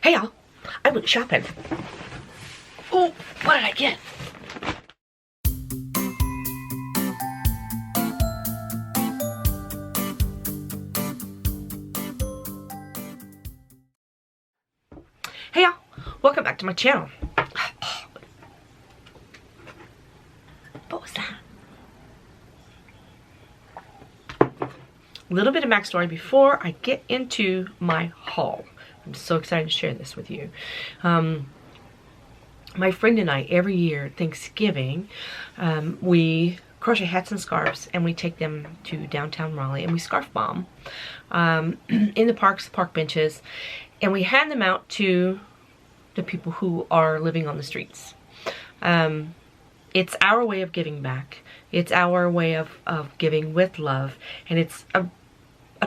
Hey y'all, I went shopping. Oh, what did I get? Hey y'all, welcome back to my channel. What was that? A little bit of backstory before I get into my haul. I'm so excited to share this with you. My friend and I, every year, Thanksgiving, we crochet hats and scarves and we take them to downtown Raleigh and we scarf bomb in the parks, park benches, and we hand them out to the people who are living on the streets. It's our way of giving back. It's our way of giving with love, and it's a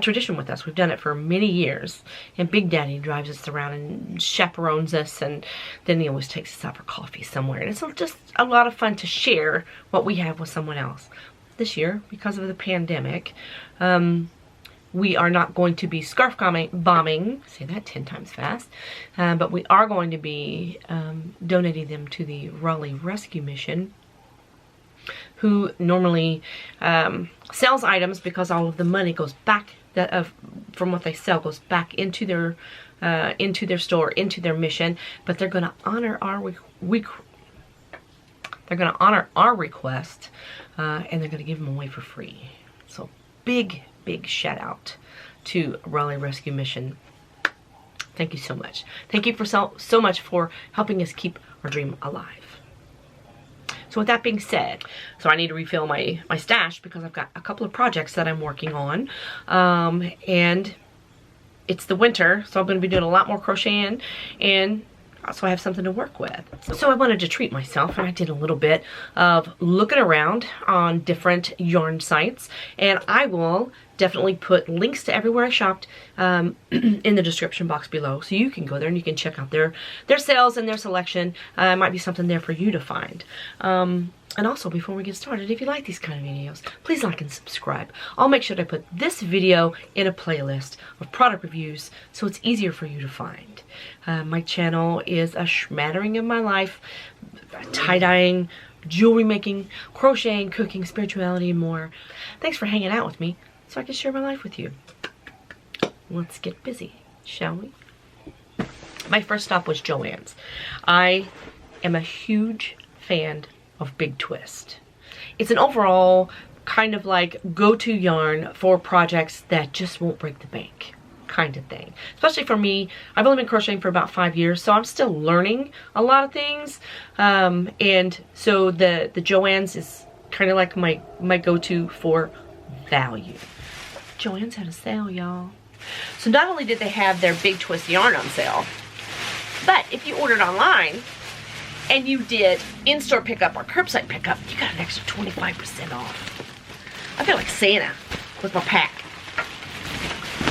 tradition with us. We've done it for many years, and Big Daddy drives us around and chaperones us, and then he always takes us out for coffee somewhere, and it's just a lot of fun to share what we have with someone else. This year, because of the pandemic, we are not going to be scarf bombing, say that 10 times fast, but we are going to be donating them to the Raleigh Rescue Mission, who normally sells items because all of the money goes back from what they sell goes back into their store, into their mission. But they're going to honor our request, and they're going to give them away for free. So big shout out to Raleigh Rescue Mission. Thank you so much. Thank you for so much for helping us keep our dream alive. So with that being said, so I need to refill my stash because I've got a couple of projects that I'm working on, and it's the winter, so I'm going to be doing a lot more crocheting, and so I have something to work with. So I wanted to treat myself, and I did a little bit of looking around on different yarn sites, and I will definitely put links to everywhere I shopped in the description box below, so you can go there and you can check out their sales and their selection. It might be something there for you to find. And also, before we get started, if you like these kind of videos, please like and subscribe. I'll make sure to put this video in a playlist of product reviews so it's easier for you to find. My channel is a smattering of my life, tie-dyeing, jewelry making, crocheting, cooking, spirituality, and more. Thanks for hanging out with me so I can share my life with you. Let's get busy, shall we? My first stop was JoAnns. I am a huge fan of Big Twist. It's an overall kind of like go-to yarn for projects that just won't break the bank kind of thing. Especially for me, I've only been crocheting for about 5 years, so I'm still learning a lot of things. And so the JoAnns is kind of like my go-to for value. JoAnns had a sale, y'all. So not only did they have their Big Twist yarn on sale, but if you ordered online and you did in-store pickup or curbside pickup, you got an extra 25% off. I feel like Santa with my pack.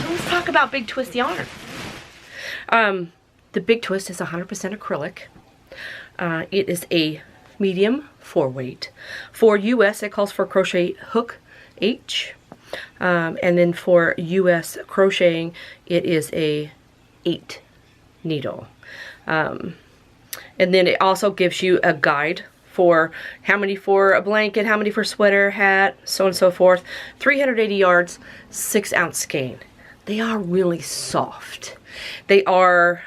So let's talk about Big Twist yarn. The Big Twist is 100% acrylic. It is a medium 4-weight. For US, it calls for crochet hook H. And then for US crocheting, it is a 8 needle. And then it also gives you a guide for how many for a blanket, how many for sweater, hat, so on and so forth. 380 yards, 6-ounce skein. They are really soft. They are,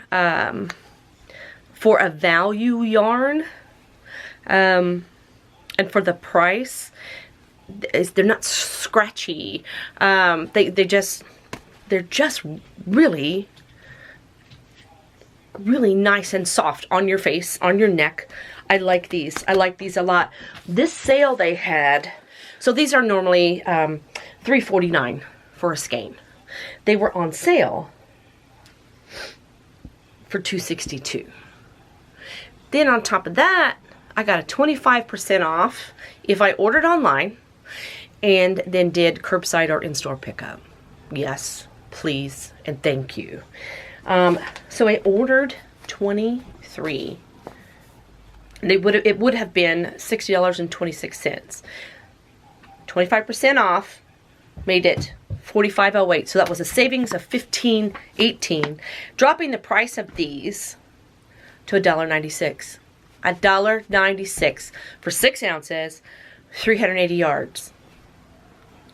for a value yarn, and for the price, they're not scratchy. They're just really nice and soft on your face, on your neck. I like these. I like these a lot. This sale they had, so these are normally $3.49 for a skein. They were on sale for $2.62. Then on top of that, I got a 25% off if I ordered online and then did curbside or in-store pickup. Yes, please, and thank you. So I ordered 23. It would have been $60.26. 25% off made it $45.08. So that was a savings of $15.18, dropping the price of these to $1.96. $1.96 for 6 ounces, 380 yards.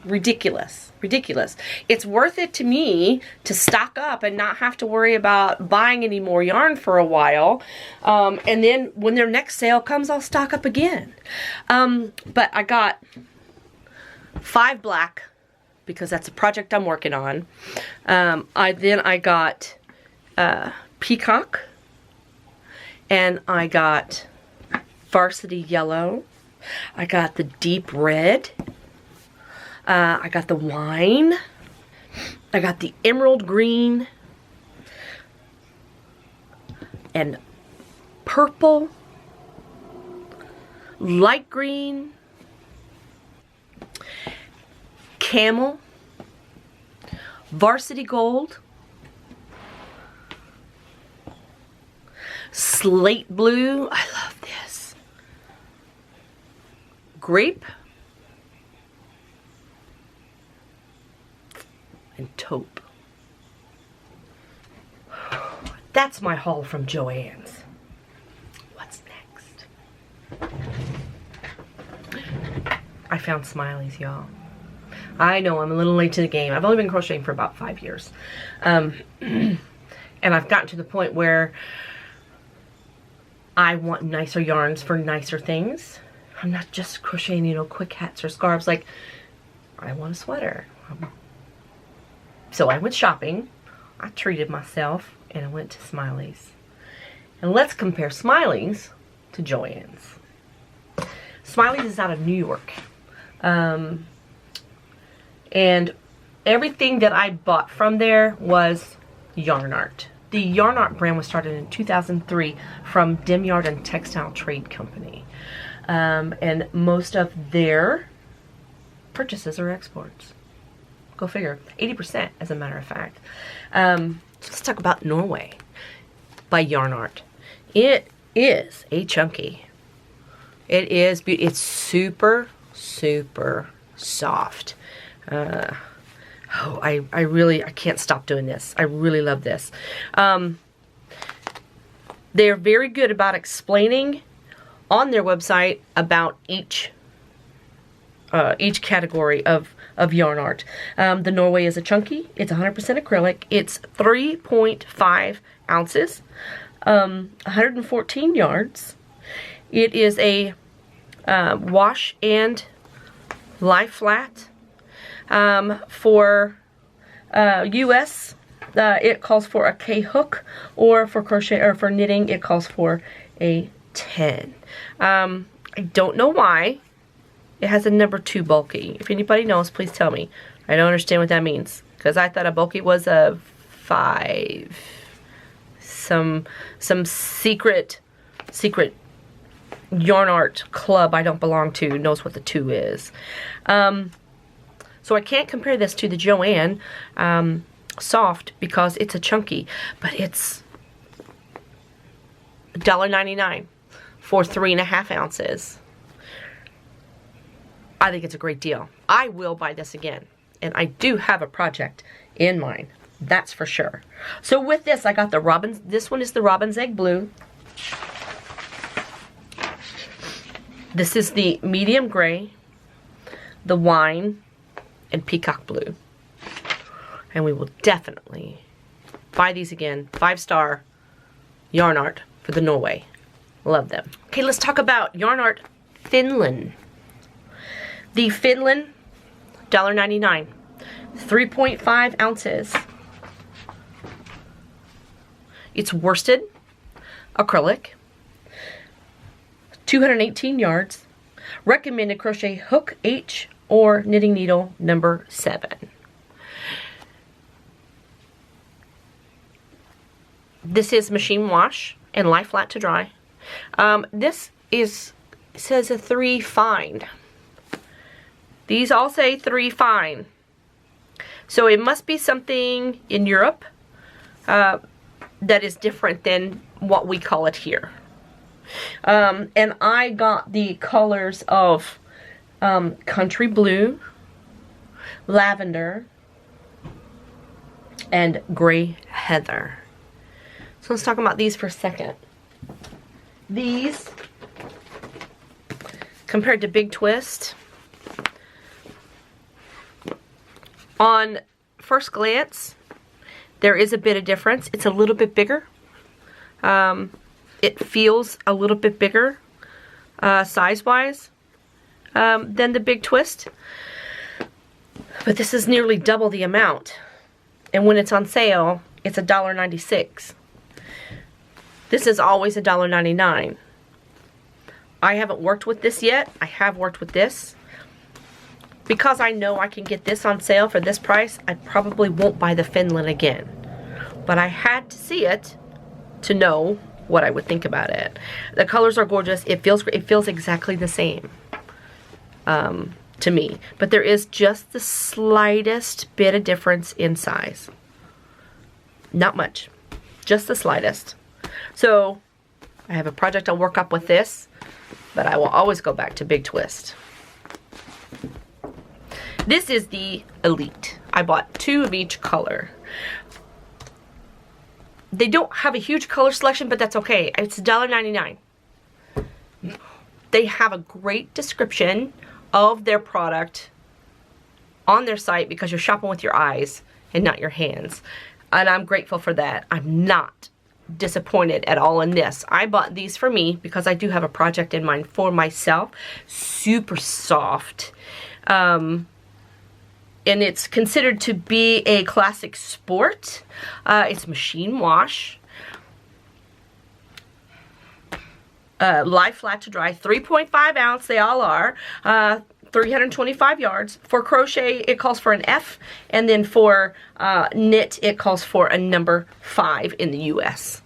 Ridiculous. Ridiculous. It's worth it to me to stock up and not have to worry about buying any more yarn for a while. And then when their next sale comes, I'll stock up again. But I got 5 black because that's a project I'm working on. I got peacock, and I got varsity yellow. I got the deep red. I got the wine. I got the emerald green. And purple. Light green. Camel. Varsity gold. Slate blue. I love this. Grape. And taupe. That's my haul from JoAnns. What's next? I found Smileys, y'all. I know I'm a little late to the game. I've only been crocheting for about 5 years. And I've gotten to the point where I want nicer yarns for nicer things. I'm not just crocheting, you know, quick hats or scarves. Like, I want a sweater. So I went shopping, I treated myself, and I went to Smileys. And let's compare Smileys to JoAnns. Smileys is out of New York. And everything that I bought from there was yarn art. The yarn art brand was started in 2003 from Dim Yard and Textile Trade Company. And most of their purchases are exports. Go figure. 80%, as a matter of fact. Let's talk about Norway by Yarn Art. It is a chunky. It is beautiful. It's super, super soft. I can't stop doing this. I really love this. They're very good about explaining on their website about each category of yarn art. The Norway is a chunky. It's 100% acrylic. It's 3.5 ounces, 114 yards. It is a wash and lie flat. For US, it calls for a K hook, or for crochet or for knitting, it calls for a 10. I don't know why it has a number 2 bulky. If anybody knows, please tell me. I don't understand what that means, because I thought a bulky was a 5. Some secret yarn art club I don't belong to knows what the 2 is. So I can't compare this to the JoAnn soft because it's a chunky, but it's $1.99 for 3.5 ounces. I think it's a great deal. I will buy this again, and I do have a project in mind, that's for sure. So with this, I got the robin's. This one is the robin's egg blue. This is the medium gray, the wine, and peacock blue. And we will definitely buy these again. 5-star yarn art for the Norway. Love them. Okay, let's talk about yarn art Finland. The Finland, $1.99, 3.5 ounces. It's worsted acrylic, 218 yards. Recommended crochet hook H or knitting needle number 7. This is machine wash and lie flat to dry. This says a 3 fine. These all say 3 fine. So it must be something in Europe that is different than what we call it here. And I got the colors of country blue, lavender, and Gray Heather. So let's talk about these for a second. These, compared to Big Twist, on first glance, there is a bit of difference. It's a little bit bigger. It feels a little bit bigger size-wise than the Big Twist. But this is nearly double the amount. And when it's on sale, it's $1.96. This is always $1.99. I haven't worked with this yet. I have worked with this. Because I know I can get this on sale for this price, I probably won't buy the Finland again. But I had to see it to know what I would think about it. The colors are gorgeous. It feels exactly the same to me. But there is just the slightest bit of difference in size. Not much. Just the slightest. So I have a project I'll work up with this, but I will always go back to Big Twist. This is the Elite. I bought 2 of each color. They don't have a huge color selection, but that's okay. It's $1.99. They have a great description of their product on their site because you're shopping with your eyes and not your hands. And I'm grateful for that. I'm not disappointed at all in this. I bought these for me because I do have a project in mind for myself. Super soft. And it's considered to be a classic sport. It's machine wash. Lie flat to dry, 3.5 ounce, they all are. 325 yards. For crochet, it calls for an F, and then for knit, it calls for a number 5 in the US.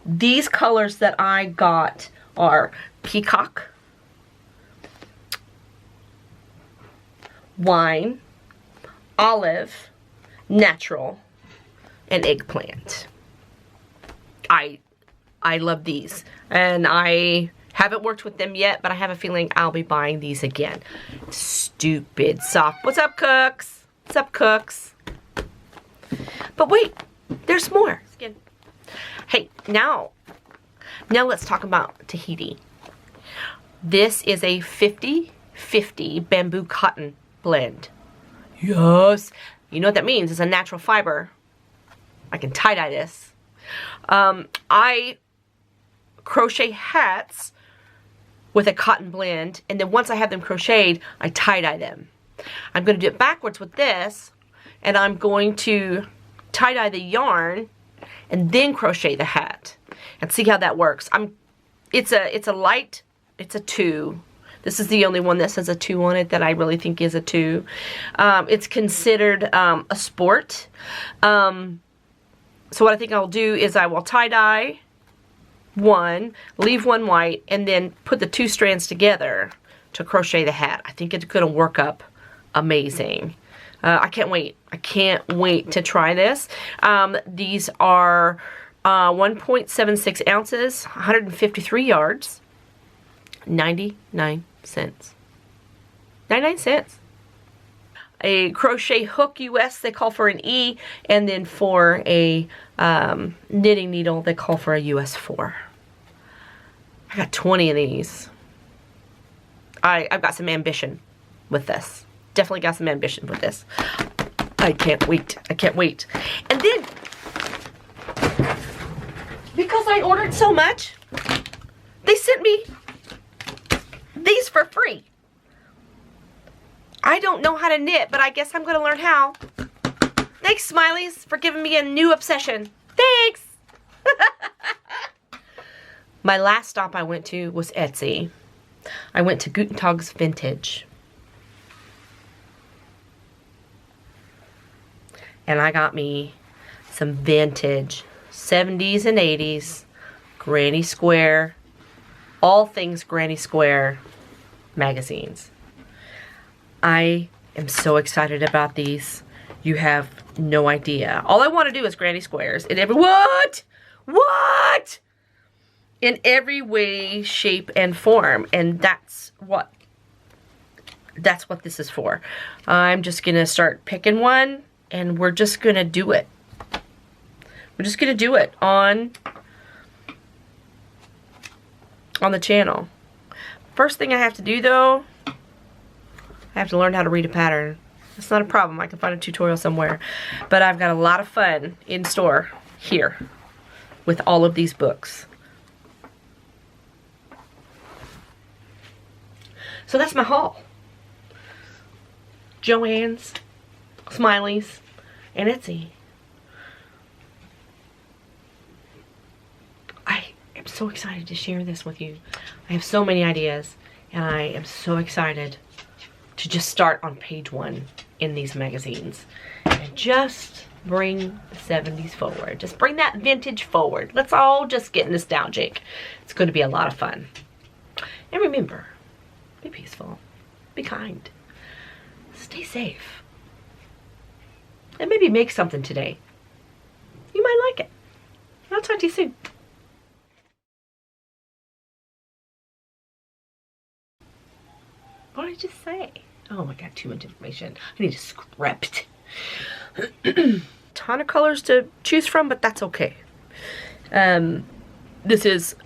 These colors that I got are peacock, wine, olive, natural, and eggplant. I love these, and I haven't worked with them yet, but I have a feeling I'll be buying these again. Stupid soft. What's up, cooks? What's up, cooks? But wait, there's more. Hey, now let's talk about Tahiti. This is a 50-50 bamboo cotton blend. Yes. You know what that means? It's a natural fiber. I can tie-dye this. I crochet hats with a cotton blend, and then once I have them crocheted, I tie-dye them. I'm going to do it backwards with this, and I'm going to tie-dye the yarn and then crochet the hat and see how that works. It's a light, it's a 2. This is the only one that says a 2 on it that I really think is a 2. It's considered a sport. So what I think I'll do is I will tie-dye one, leave one white, and then put the 2 strands together to crochet the hat. I think it's going to work up amazing. I can't wait. I can't wait to try this. These are 1.76 ounces, 153 yards, 99 cents. 99 cents. A crochet hook US, they call for an E, and then for a knitting needle, they call for a US 4. I got 20 of these. I've got some ambition with this. Definitely got some ambition with this. I can't wait. I can't wait. And then, because I ordered so much, they sent me these for free. I don't know how to knit, but I guess I'm going to learn how. Thanks, Smileys, for giving me a new obsession. Thanks! My last stop I went to was Etsy. I went to Guten Tag's Vintage. And I got me some vintage 70s and 80s Granny Square, all things Granny Square magazines. I am so excited about these. You have no idea. All I want to do is Granny Squares in every what? In every way, shape, and form, and that's what this is for. I'm just gonna start picking one and we're just gonna do it. We're just gonna do it on the channel. First thing I have to do though, I have to learn how to read a pattern. It's not a problem, I can find a tutorial somewhere. But I've got a lot of fun in store here with all of these books. So that's my haul. JoAnns, Smileys, and Etsy. I am so excited to share this with you. I have so many ideas, and I am so excited to just start on page 1 in these magazines and just bring the 70s forward. Just bring that vintage forward. Let's all just get nostalgic. It's going to be a lot of fun. And remember, be peaceful, be kind, stay safe, and maybe make something today. You might like it. I'll talk to you soon. What did I just say? Oh my god, too much information. I need a script. Ton of colors to choose from, but that's okay. This is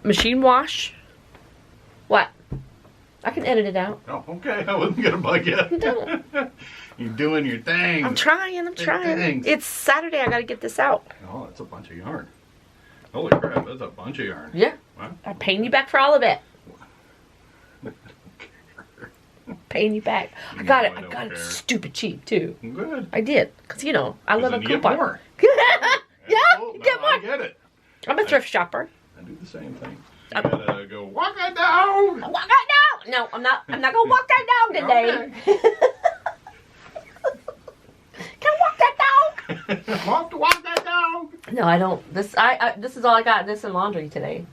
machine wash. What? I can edit it out. Oh, okay. I wasn't gonna bug you. Don't. You're doing your thing. I'm trying. Thanks. It's Saturday. I gotta get this out. Oh, that's a bunch of yarn. Holy crap, that's a bunch of yarn. Yeah. Wow. I'm paying you back for all of it. Paying you back. I got it stupid cheap too. Good. I did. Because, you know, I love a then you coupon. get more. Yeah, Cool. you get No, I more. get it. I'm a thrift shopper. I do the same thing. You gotta go walk it down. Walk that down. No, I'm not gonna walk that down today. Okay. Can I walk that down? walk that down. No, I don't. This is all I got. This and laundry today.